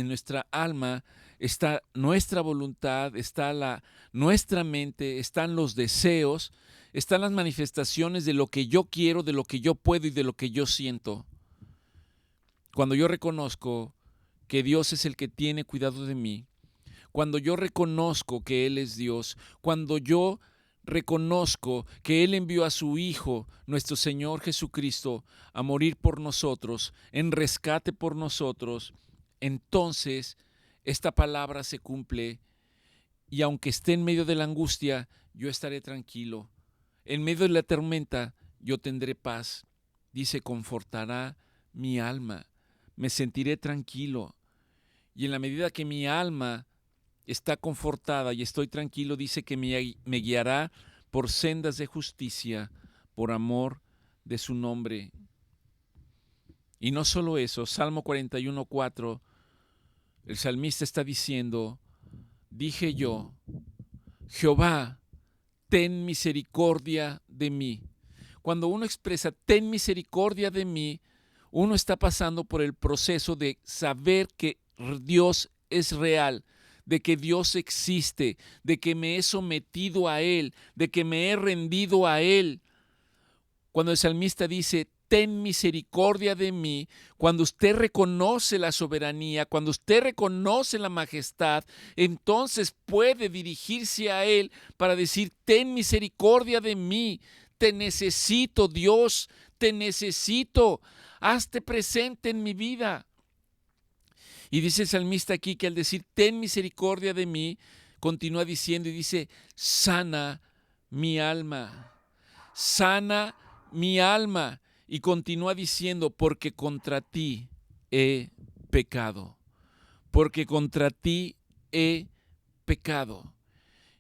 nuestra alma está nuestra voluntad, está nuestra mente, están los deseos, están las manifestaciones de lo que yo quiero, de lo que yo puedo y de lo que yo siento. Cuando yo reconozco que Dios es el que tiene cuidado de mí, cuando yo reconozco que Él es Dios, cuando yo reconozco que Él envió a su Hijo, nuestro Señor Jesucristo, a morir por nosotros, en rescate por nosotros, entonces esta palabra se cumple y aunque esté en medio de la angustia, yo estaré tranquilo. En medio de la tormenta, yo tendré paz. Dice, confortará mi alma, me sentiré tranquilo. Y en la medida que mi alma está confortada y estoy tranquilo, dice que me guiará por sendas de justicia, por amor de su nombre. Y no solo eso, Salmo 41:4, el salmista está diciendo, dije yo, Jehová, ten misericordia de mí. Cuando uno expresa, ten misericordia de mí, uno está pasando por el proceso de saber que Dios es real, de que Dios existe, de que me he sometido a Él, de que me he rendido a Él. Cuando el salmista dice, ten misericordia de mí, cuando usted reconoce la soberanía, cuando usted reconoce la majestad, entonces puede dirigirse a Él para decir, ten misericordia de mí, te necesito, Dios, te necesito, hazte presente en mi vida. Y dice el salmista aquí que al decir, ten misericordia de mí, continúa diciendo y dice, sana mi alma, sana mi alma. Y continúa diciendo, porque contra ti he pecado, porque contra ti he pecado.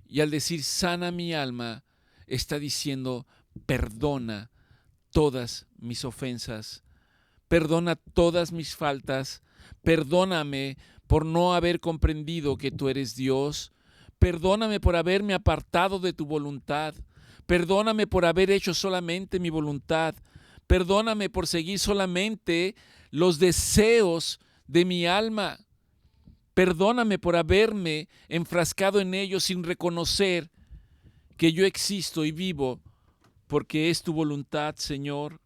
Y al decir, sana mi alma, está diciendo, perdona todas mis ofensas, perdona todas mis faltas, perdóname por no haber comprendido que tú eres Dios, perdóname por haberme apartado de tu voluntad, perdóname por haber hecho solamente mi voluntad, perdóname por seguir solamente los deseos de mi alma, perdóname por haberme enfrascado en ellos sin reconocer que yo existo y vivo porque es tu voluntad, Señor.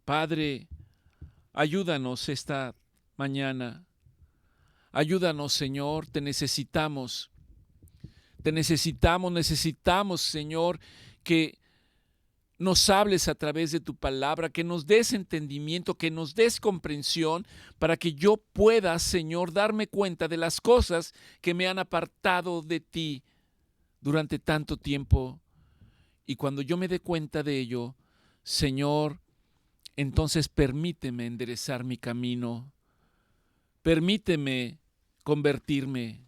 Padre, ayúdanos esta mañana. Ayúdanos, Señor, te necesitamos. Te necesitamos, Señor, que nos hables a través de tu palabra, que nos des entendimiento, que nos des comprensión, para que yo pueda, Señor, darme cuenta de las cosas que me han apartado de ti durante tanto tiempo. Y cuando yo me dé cuenta de ello, Señor, entonces permíteme enderezar mi camino, permíteme convertirme.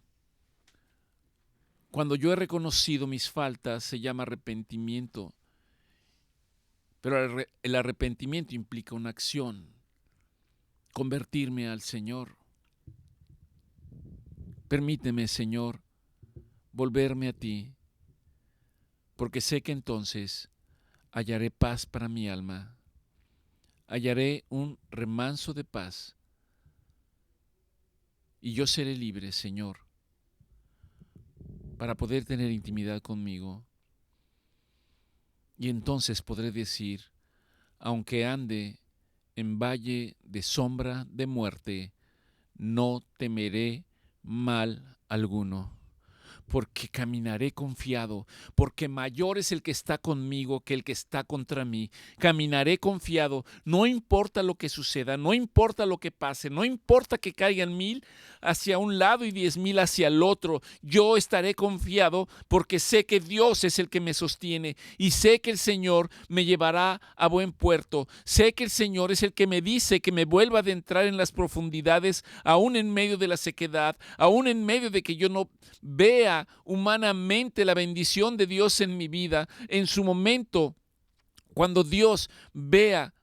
Cuando yo he reconocido mis faltas, se llama arrepentimiento. Pero el arrepentimiento implica una acción, convertirme al Señor. Permíteme, Señor, volverme a ti, porque sé que entonces hallaré paz para mi alma, hallaré un remanso de paz, y yo seré libre, Señor, para poder tener intimidad conmigo. Y entonces podré decir, aunque ande en valle de sombra de muerte, no temeré mal alguno, porque caminaré confiado, porque mayor es el que está conmigo que el que está contra mí. Caminaré confiado, no importa lo que suceda, no importa lo que pase, no importa que caigan 1000 hacia un lado y 10,000 hacia el otro. Yo estaré confiado porque sé que Dios es el que me sostiene y sé que el Señor me llevará a buen puerto. Sé que el Señor es el que me dice que me vuelva a adentrar en las profundidades, aún en medio de la sequedad, aún en medio de que yo no vea humanamente la bendición de Dios en mi vida. En su momento, cuando Dios vea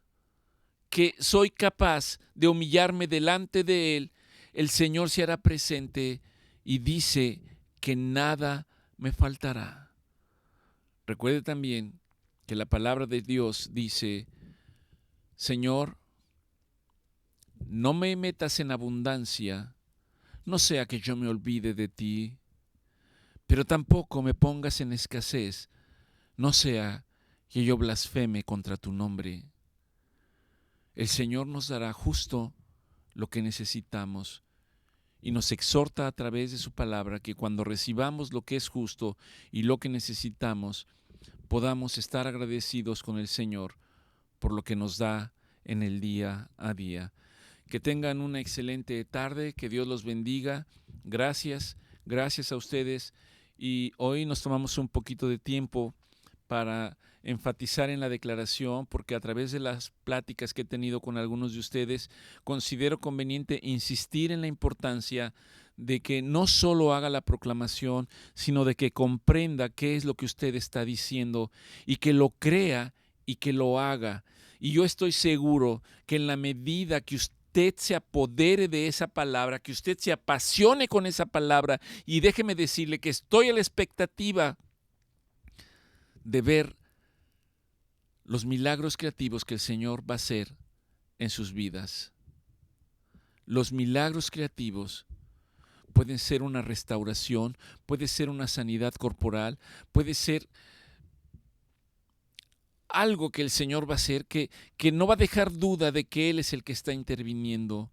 que soy capaz de humillarme delante de Él, el Señor se hará presente y dice que nada me faltará. Recuerde también que la palabra de Dios dice, Señor, no me metas en abundancia, no sea que yo me olvide de ti, pero tampoco me pongas en escasez, no sea que yo blasfeme contra tu nombre. El Señor nos dará justo lo que necesitamos y nos exhorta a través de su palabra que cuando recibamos lo que es justo y lo que necesitamos, podamos estar agradecidos con el Señor por lo que nos da en el día a día. Que tengan una excelente tarde, que Dios los bendiga. Gracias a ustedes. Y hoy nos tomamos un poquito de tiempo para enfatizar en la declaración, porque a través de las pláticas que he tenido con algunos de ustedes, considero conveniente insistir en la importancia de que no solo haga la proclamación, sino de que comprenda qué es lo que usted está diciendo y que lo crea y que lo haga. Y yo estoy seguro que en la medida que usted se apodere de esa palabra, que usted se apasione con esa palabra, y déjeme decirle que estoy a la expectativa de ver los milagros creativos que el Señor va a hacer en sus vidas. Los milagros creativos pueden ser una restauración, puede ser una sanidad corporal, puede ser algo que el Señor va a hacer que no va a dejar duda de que Él es el que está interviniendo.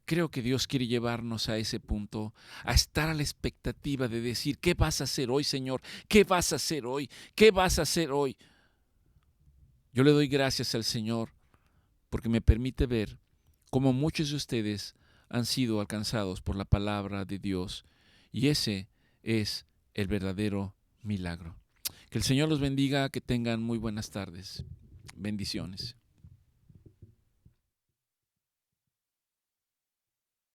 Creo que Dios quiere llevarnos a ese punto, a estar a la expectativa de decir, ¿qué vas a hacer hoy, Señor? ¿Qué vas a hacer hoy? ¿Qué vas a hacer hoy? Yo le doy gracias al Señor porque me permite ver cómo muchos de ustedes han sido alcanzados por la palabra de Dios, y ese es el verdadero milagro. Que el Señor los bendiga, que tengan muy buenas tardes. Bendiciones.